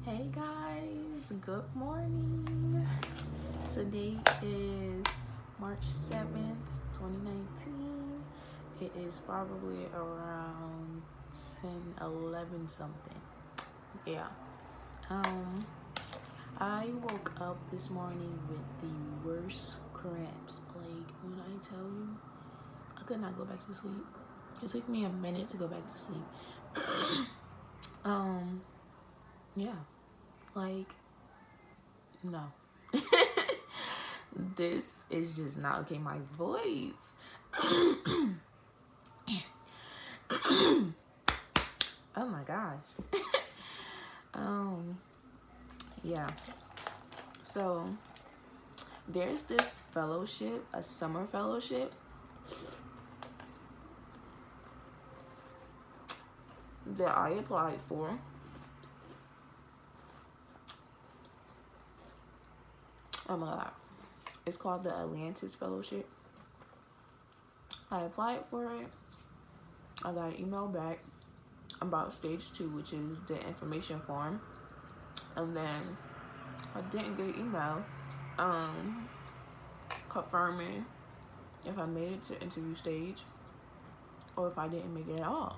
Hey guys, good morning. Today is March 7th, 2019. It is probably around 10:11 something. Yeah. I woke up this morning with the worst cramps. Like, when I tell you, I could not go back to sleep. It took me a minute to go back to sleep. Yeah. Like, no. This is just not okay. My voice. Oh my gosh. Yeah. So there's this fellowship, a summer fellowship that I applied for. Oh my god. It's called the Atlantis Fellowship. I applied for it. I got an email back about stage 2, which is the information form. And then I didn't get an email confirming if I made it to interview stage or if I didn't make it at all.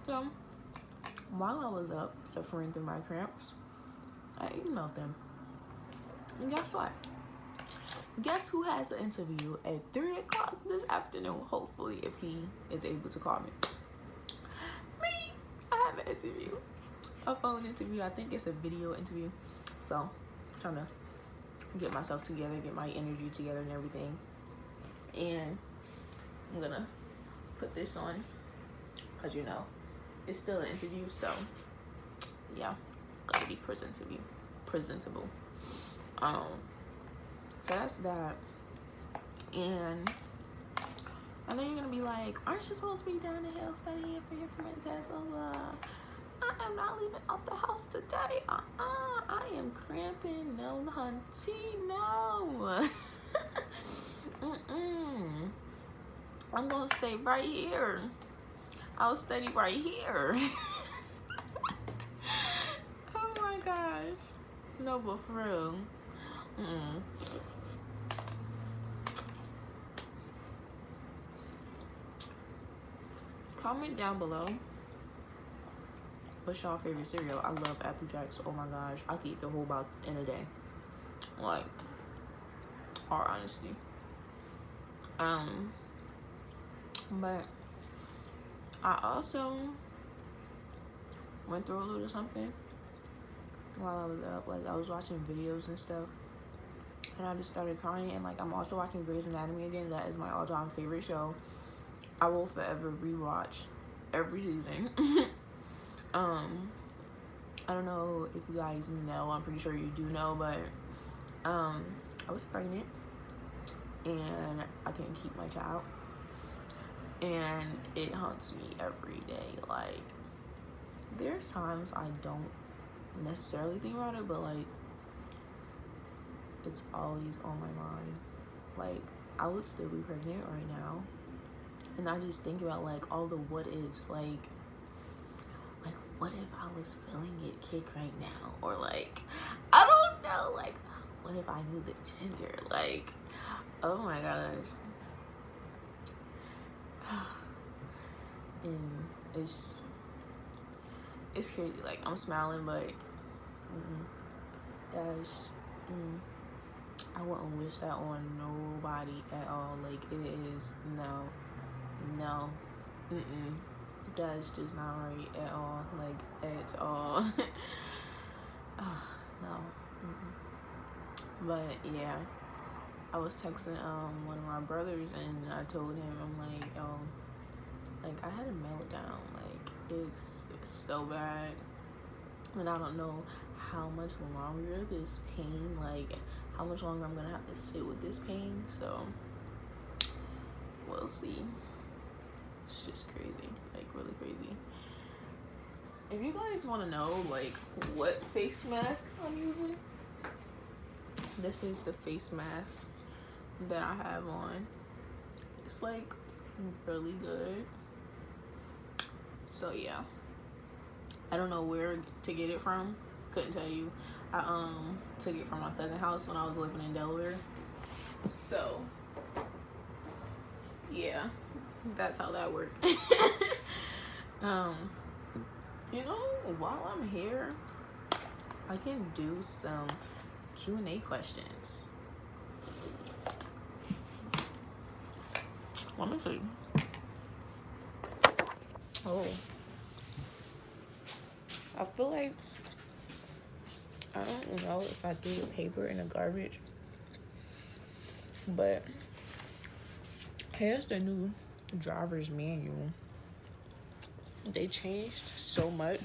So while I was up suffering through my cramps, I emailed them. And guess what? Guess who has an interview at 3 o'clock this afternoon, hopefully, if he is able to call me. Me! I have an interview. A phone interview. I think it's a video interview. So, I'm trying to get myself together, get my energy together and everything. And I'm gonna put this on because, you know, it's still an interview. So, yeah, gotta be presentable. So that's that. And I know you're gonna be like, aren't you supposed to be down the hill studying for your permit test? I am not leaving out the house today. I am cramping. No, hunty, no. I'm gonna stay right here. I'll study right here. Oh my gosh. No, but for real. Comment down below what's y'all favorite cereal. I love Apple Jacks. Oh my gosh, I could eat the whole box in a day. Like, all honesty. But I also went through a little something while I was up. Like, I was watching videos and stuff, and I just started crying. And like, I'm also watching Grey's Anatomy again. That is my all-time favorite show. I will forever rewatch every season. I don't know if you guys know, I'm pretty sure you do know, but I was pregnant and I couldn't keep my child, and it haunts me every day. Like, there's times I don't necessarily think about it, but like, it's always on my mind. Like, I would still be pregnant right now, and I just think about like all the what ifs. Like what if I was feeling it kick right now? Or like, I don't know, like, what if I knew the gender? Like, oh my gosh. And it's crazy. Like, I'm smiling, but I wouldn't wish that on nobody at all. Like, it is no. That's just not right at all. Like, at all. No. But yeah, I was texting one of my brothers, and I told him, I'm like, like, I had a meltdown. Like, it's so bad, and I don't know how much longer this pain, like how much longer I'm gonna have to sit with this pain. So we'll see. It's just crazy, like really crazy. If you guys want to know like what face mask I'm using, this is the face mask that I have on. It's like really good. So yeah, I don't know where to get it from, couldn't tell you. I took it from my cousin's house when I was living in Delaware. So yeah, that's how that worked. You know, while I'm here, I can do some Q&A questions. Let me see. Oh, I feel like, I don't know if I threw the paper in the garbage, but here's the new driver's manual. They changed so much,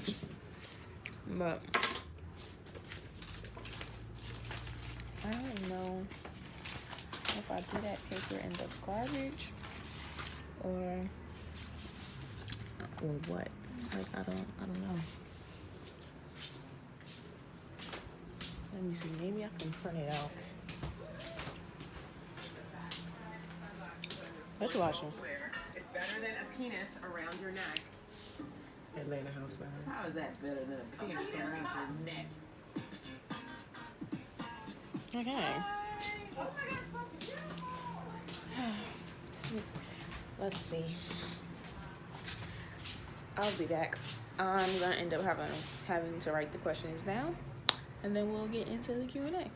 but I don't know if I threw that paper in the garbage or what. Like, I don't know. Let me see, maybe I can print it out. What you watching? It's better than a penis around your neck. Atlanta House Fire. How is that better than a penis around your neck? Okay. Let's see. I'll be back. I'm gonna end up having to write the questions down, and then we'll get into the Q&A.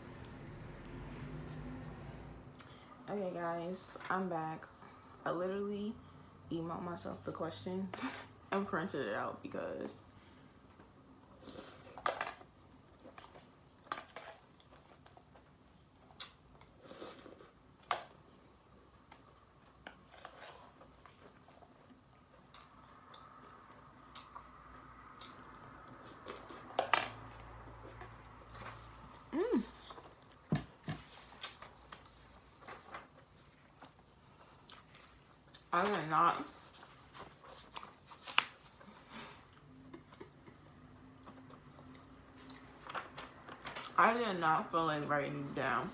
Okay, guys, I'm back. I literally emailed myself the questions and printed it out because I did not. I did not feel like writing these down.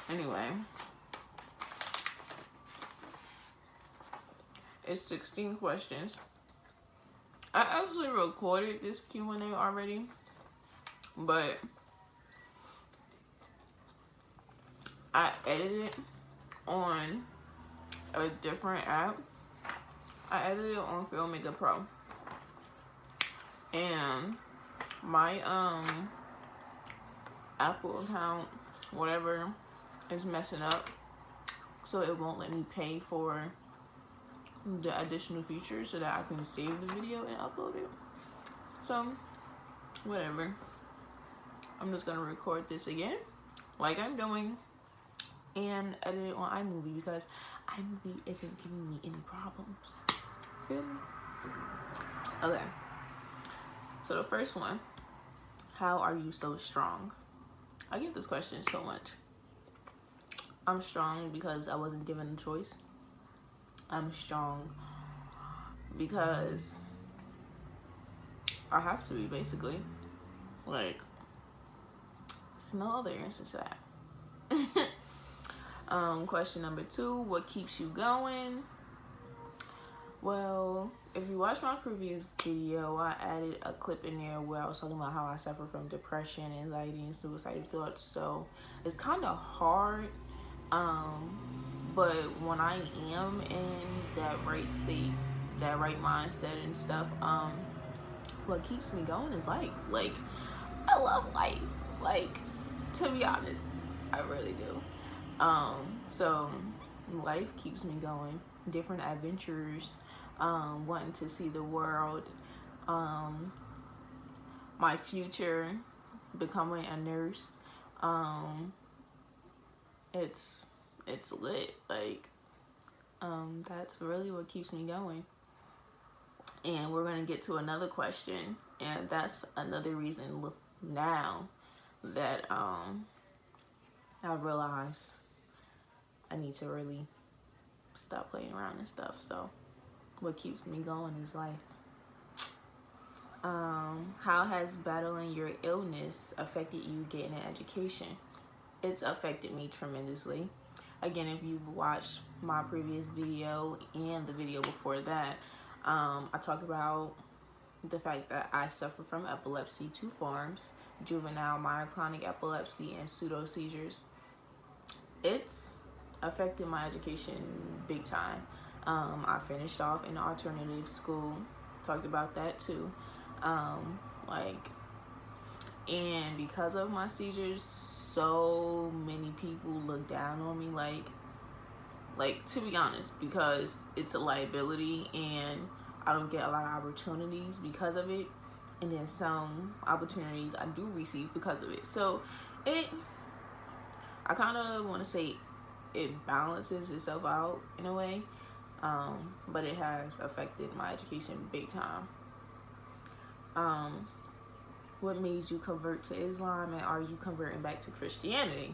Anyway, it's 16 questions. I actually recorded this Q&A already, but I edited it on a different app. I edited it on Filmmaker Pro, and my Apple account, whatever, is messing up, so it won't let me pay for the additional features so that I can save the video and upload it. So whatever, I'm just gonna record this again like I'm doing and edit it on iMovie because iMovie isn't giving me any problems. Feel me? Okay, so the first one, how are you so strong? I get this question so much. I'm strong because I wasn't given a choice. I'm strong because I have to be, basically. Like, it's no other answer to that. Question number 2, what keeps you going? Well, if you watch my previous video, I added a clip in there where I was talking about how I suffer from depression, anxiety, and suicidal thoughts. So it's kind of hard, but when I am in that right state, that right mindset and stuff, what keeps me going is life. Like, I love life. Like, to be honest, I really do. So life keeps me going. Different adventures, wanting to see the world, my future, becoming a nurse. It's lit. Like, that's really what keeps me going. And we're gonna get to another question, and that's another reason now that I realized I need to really stop playing around and stuff. So what keeps me going is life. How has battling your illness affected you getting an education? It's affected me tremendously. again, if you've watched my previous video and the video before that, I talk about the fact that I suffer from epilepsy, 2 forms, juvenile myoclonic epilepsy and pseudo seizures. It's affected my education big time. I finished off in alternative school, talked about that too. And because of my seizures, so many people look down on me, like to be honest, because it's a liability and I don't get a lot of opportunities because of it, and then some opportunities I do receive because of it. So I kind of want to say it balances itself out in a way, but it has affected my education big time. What made you convert to Islam, and are you converting back to Christianity?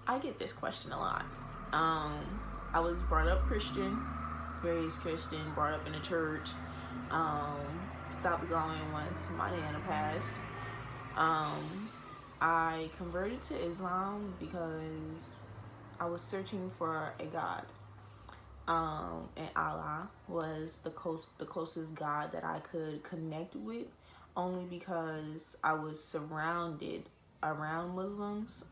I get this question a lot. I was brought up Christian, raised Christian, brought up in a church, stopped going once my nana passed. I converted to Islam because I was searching for a God, and Allah was the closest God that I could connect with, only because I was surrounded around Muslims,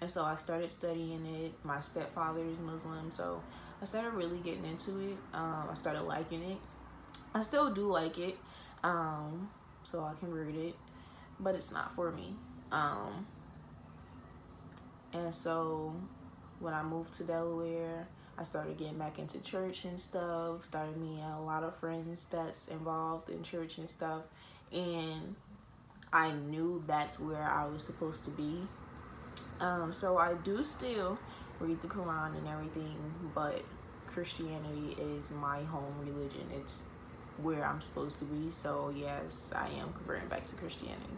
and so I started studying it. My stepfather is Muslim, so I started really getting into it. I started liking it. I still do like it, so I converted it, but it's not for me. And so when I moved to Delaware, I started getting back into church and stuff, started meeting a lot of friends that's involved in church and stuff, and I knew that's where I was supposed to be. So I do still read the Quran and everything, but Christianity is my home religion. It's where I'm supposed to be. So yes, I am converting back to Christianity.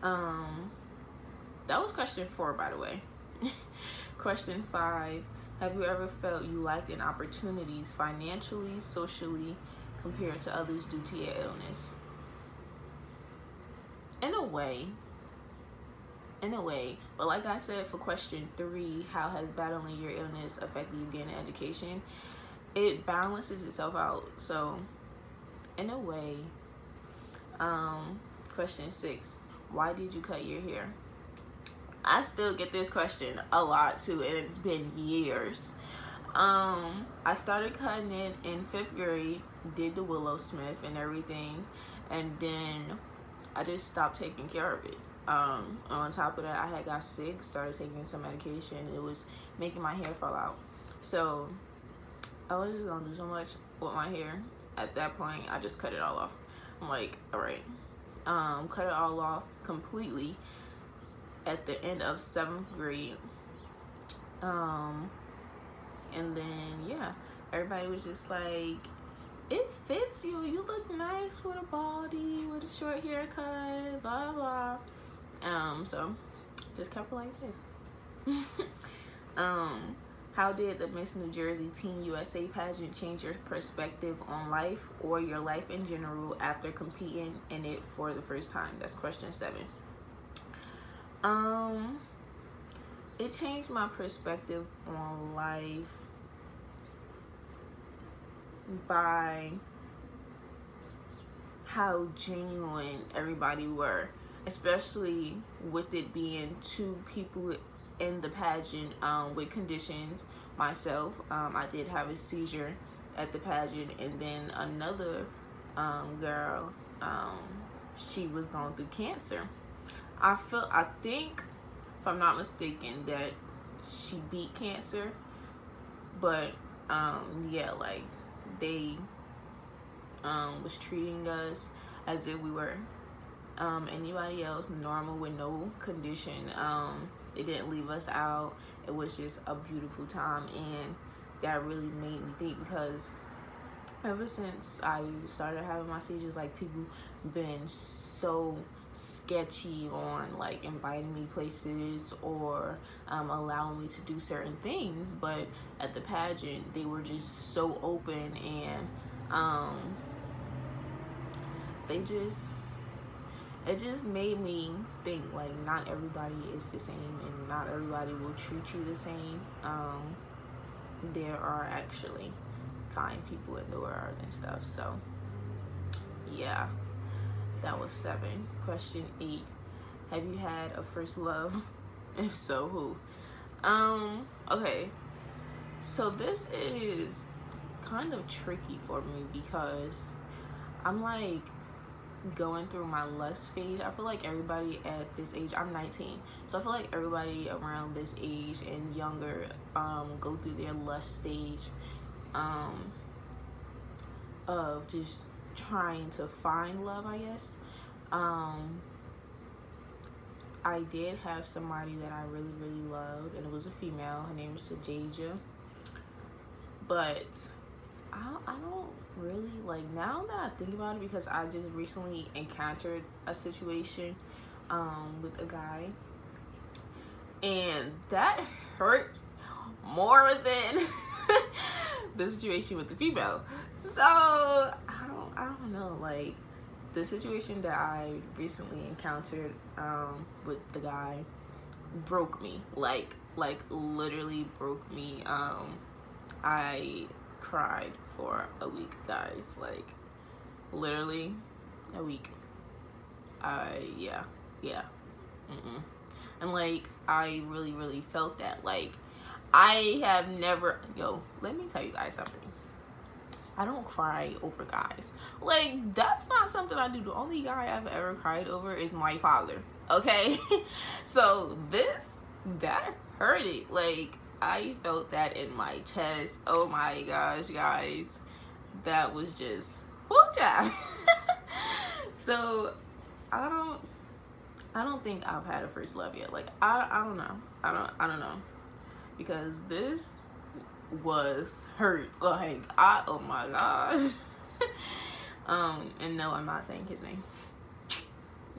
That was question 4, by the way. Question 5, have you ever felt you lacked in opportunities financially, socially, compared to others due to your illness? In a way, but like I said for question 3, how has battling your illness affected you getting an education? It balances itself out. So in a way, question 6, why did you cut your hair? I still get this question a lot too, and it's been years. I started cutting it in 5th grade, did the Willow Smith and everything, and then I just stopped taking care of it. On top of that, I had got sick, started taking some medication. It was making my hair fall out. So I was just gonna do so much with my hair. At that point, I just cut it all off. I'm like, all right, cut it all off completely at the end of 7th grade. And then, yeah, everybody was just like, it fits you. You look nice with a baldy, with a short haircut, blah, blah. So just kept it like this. How did the Miss New Jersey Teen USA pageant change your perspective on life or your life in general after competing in it for the first time? That's question 7. It changed my perspective on life by how genuine everybody were, especially with it being 2 people in the pageant with conditions. Myself, I did have a seizure at the pageant, and then another girl, she was going through cancer. I think, if I'm not mistaken, that she beat cancer, but yeah, like they was treating us as if we were anybody else, normal with no condition. It didn't leave us out. It was just a beautiful time, and that really made me think, because ever since I started having my seizures, like, people been so sketchy on like inviting me places or allowing me to do certain things, but at the pageant they were just so open, and it just made me think, like, not everybody is the same and not everybody will treat you the same. There are actually kind people in the world and stuff. So yeah, that was 7. Question 8, have you had a first love? If so, who? Okay, so this is kind of tricky for me because I'm like going through my lust phase. I feel like everybody at this age, I'm 19, so I feel like everybody around this age and younger go through their lust stage of just trying to find love, I guess. I did have somebody that I really, really loved, and it was a female. Her name was Sajaja. But I don't really, like, now that I think about it, because I just recently encountered a situation with a guy, and that hurt more than the situation with the female. So I don't know, like, the situation that I recently encountered with the guy broke me, like literally broke me. I cried for a week, guys, like literally a week. Yeah. And like I really felt that. Like, I have never, let me tell you guys something. I don't cry over guys. Like, that's not something I do. The only guy I've ever cried over is my father, okay? So that hurted. Like, I felt that in my chest. Oh my gosh, guys. That was just, whoo-cha. So, I don't think I've had a first love yet. Like, I don't know. I don't know. Because this was hurt. Like, oh my gosh. And no, I'm not saying his name.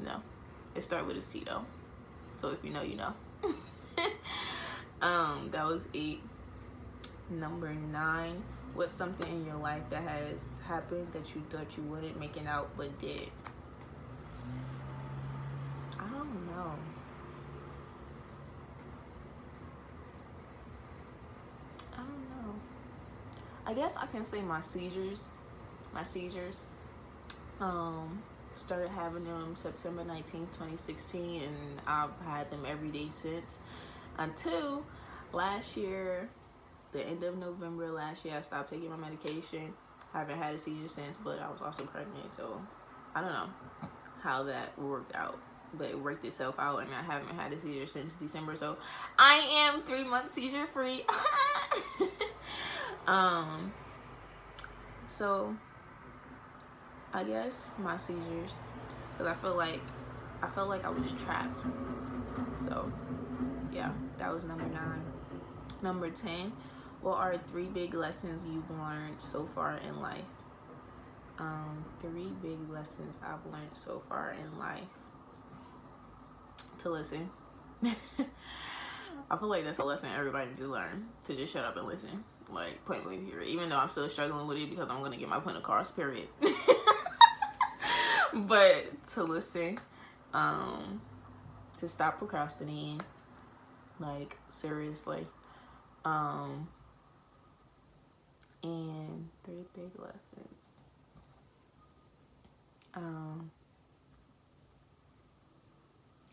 No. It started with a C though. So if you know, you know. That was 8. Number 9. What's something in your life that has happened that you thought you wouldn't make it out but did? I don't know. I guess I can say my seizures. Started having them September 19th, 2016, and I've had them every day since, until last year, the end of November last year. I stopped taking my medication. I haven't had a seizure since, but I was also pregnant, so I don't know how that worked out, but it worked itself out, and I haven't had a seizure since December, so I am 3 months seizure free. So I guess my seizures, because I felt like I was trapped. So yeah, that was number 9. Number 10, what are 3 big lessons you've learned so far in life? 3 big lessons I've learned so far in life. To listen. I feel like that's a lesson everybody needs to learn, to just shut up and listen. Like, point blank period. Even though I'm still struggling with it because I'm gonna get my point across, period. But to listen, to stop procrastinating, like, seriously. And 3 big lessons.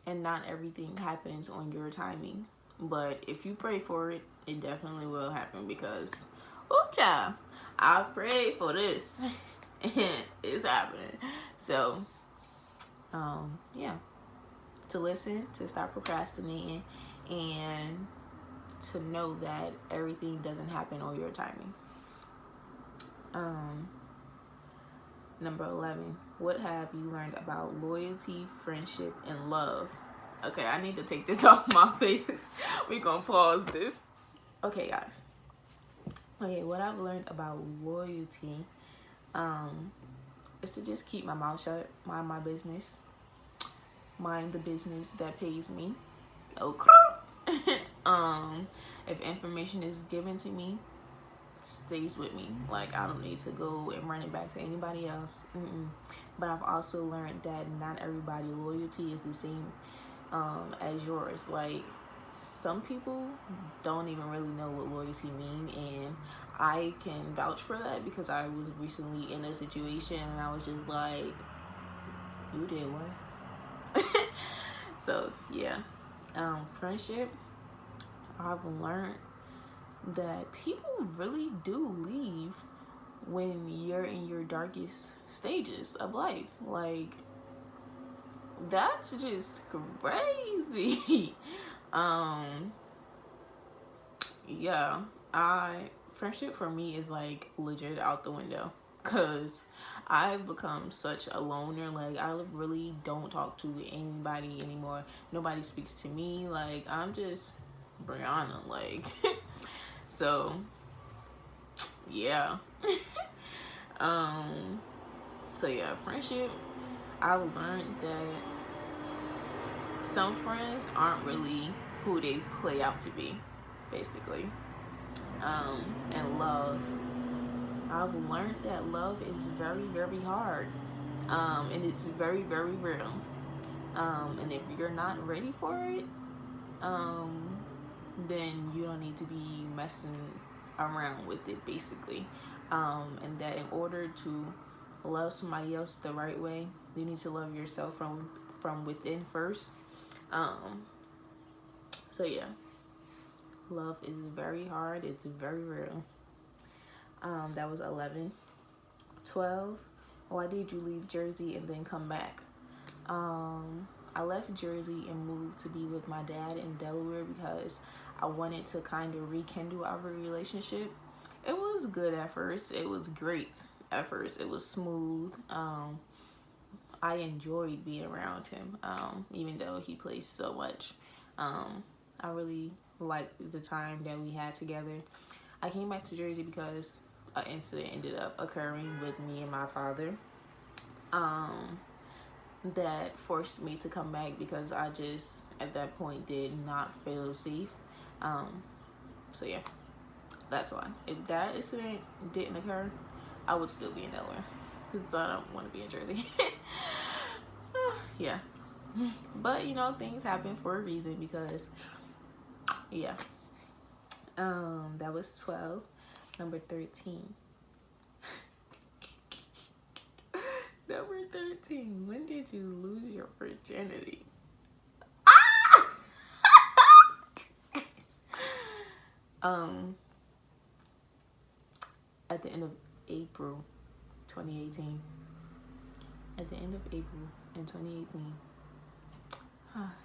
And not everything happens on your timing. But if you pray for it, it definitely will happen, because, oh child, I prayed for this and it's happening. So, yeah, to listen, to stop procrastinating, and to know that everything doesn't happen on your timing. Number 11, what have you learned about loyalty, friendship, and love? Okay, I need to take this off my face. We're gonna pause this. Okay, guys. Okay, what I've learned about loyalty is to just keep my mouth shut, mind my business, mind the business that pays me. Okay. If information is given to me, stays with me. Like, I don't need to go and run it back to anybody else. But I've also learned that not everybody loyalty is the same as yours. Like, some people don't even really know what loyalty mean, and I can vouch for that because I was recently in a situation and I was just like, you did what? So yeah, friendship, I've learned that people really do leave when you're in your darkest stages of life. Like, that's just crazy. Yeah, friendship for me is like legit out the window, because I've become such a loner. Like, I really don't talk to anybody anymore. Nobody speaks to me. Like, I'm just Brianna, like. So yeah. So yeah, friendship, I've learned that some friends aren't really who they play out to be, basically. And love, I've learned that love is very, very hard, and it's very, very real. And if you're not ready for it, then you don't need to be messing around with it, basically. And that in order to love somebody else the right way, you need to love yourself from within first. So yeah, love is very hard. It's very real. That was 11. 12, why did you leave Jersey and then come back? I left Jersey and moved to be with my dad in Delaware because I wanted to kind of rekindle our relationship. It was good at first. It was great at first. It was smooth. I enjoyed being around him, even though he plays so much. I really liked the time that we had together. I came back to Jersey because an incident ended up occurring with me and my father, that forced me to come back because I just, at that point, did not feel safe. So yeah, that's why. If that incident didn't occur, I would still be in Delaware because I don't want to be in Jersey. Yeah, but you know, things happen for a reason, because yeah. That was 12. Number 13. Number 13. When did you lose your virginity? At the end of April 2018. At the end of April in 2018.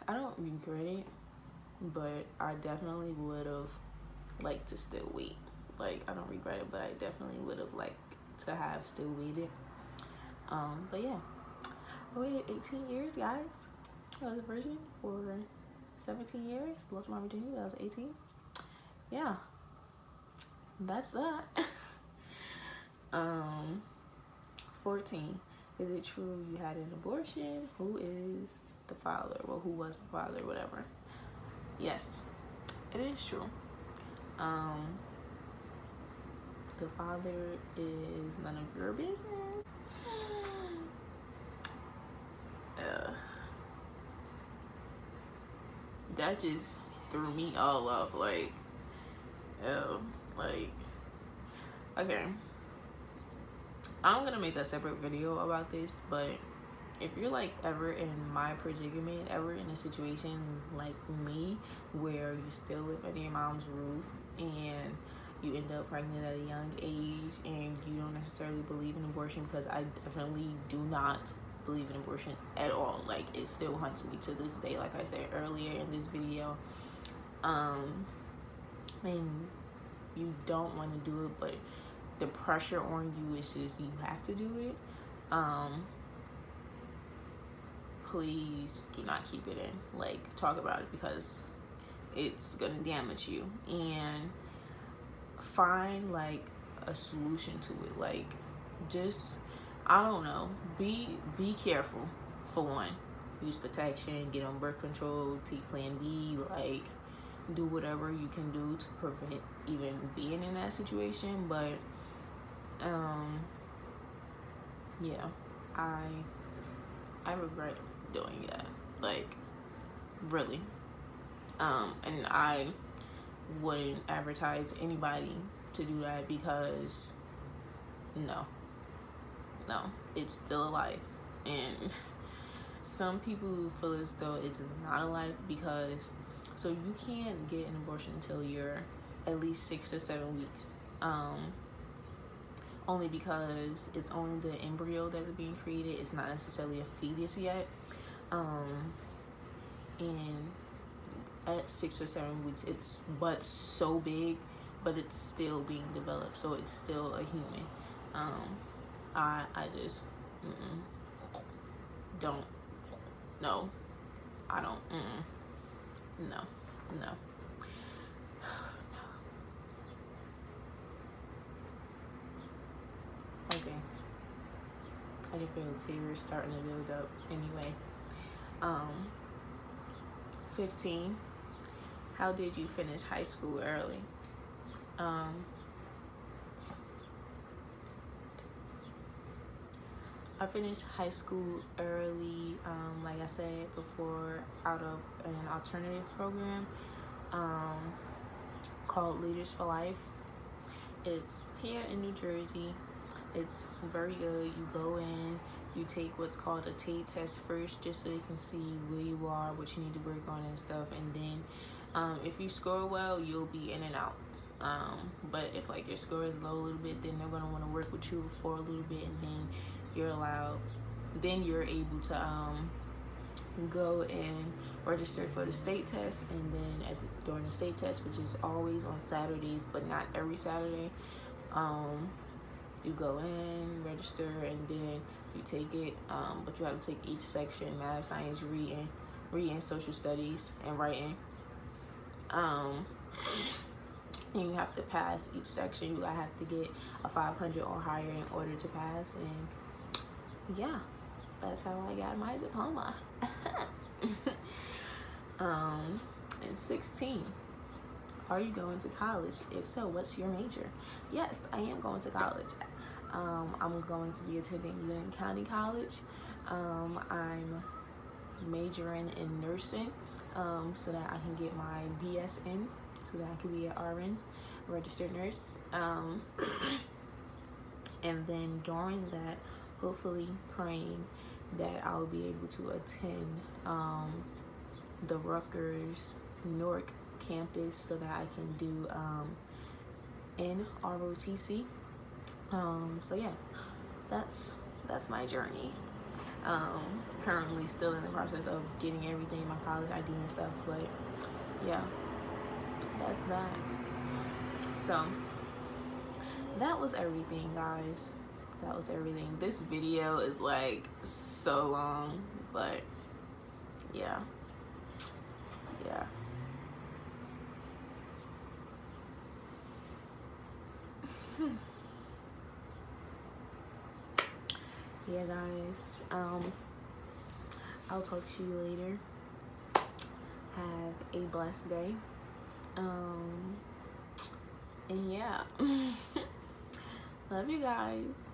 I don't regret it, but I definitely would have liked to still wait. Like, I don't regret it, but I definitely would have liked to have still waited. But yeah, I waited 18 years, guys. I was a virgin for 17 years. Lost my virginity when I was 18. Yeah, that's that. 14. Is it true you had an abortion? Who is the father? Well, who was the father? Whatever. Yes, it is true. The father is none of your business. That just threw me all off. Like, okay. I'm gonna make a separate video about this, but if you're like ever in my predicament, ever in a situation like me where you still live under your mom's roof and you end up pregnant at a young age and you don't necessarily believe in abortion, because I definitely do not believe in abortion at all. Like, it still haunts me to this day, like I said earlier in this video. And you don't want to do it, but the pressure on you is just, you have to do it. Please do not keep it in. Like, talk about it, because it's gonna damage you. And find like a solution to it. Like, just, I don't know, be careful. For one, use protection, get on birth control, take plan B. Like, do whatever you can do to prevent even being in that situation. But yeah, I regret doing that, like, really. And I wouldn't advertise anybody to do that, because no, it's still a life. And some people feel as though it's not a life, because so you can't get an abortion until you're at least 6 to 7 weeks, only because it's only the embryo that is being created. It's not necessarily a fetus yet. And at 6 or 7 weeks, it's but so big, but it's still being developed, so it's still a human. I just don't. No, I don't. No. Okay, I can feel tears starting to build up. Anyway, 15. How did you finish high school early? I finished high school early, like I said before, out of an alternative program called Leaders for Life. It's here in New Jersey. It's very good. You go in, you take what's called a tape test first, just so you can see where you are, what you need to work on and stuff. And then if you score well, you'll be in and out. But if like your score is low a little bit, then they're going to want to work with you for a little bit, and then you're able to go and register for the state test. And then during the state test, which is always on Saturdays but not every Saturday, you go in, register, and then you take it, but you have to take each section: math, science, reading, social studies, and writing. And you have to pass each section. You have to get a 500 or higher in order to pass. And yeah, that's how I got my diploma. And 16. Are you going to college? If so, what's your major? Yes, I am going to college. I'm going to be attending Lent County College. I'm majoring in nursing, so that I can get my BSN, so that I can be an RN, registered nurse. And then during that, hopefully praying that I'll be able to attend the Rutgers Newark campus, so that I can do NROTC. So yeah, that's my journey. Currently still in the process of getting everything, my college ID and stuff, but yeah, that's that. So that was everything, guys. That was everything. This video is like so long, but yeah. Yeah, guys, I'll talk to you later. Have a blessed day. And yeah, love you guys.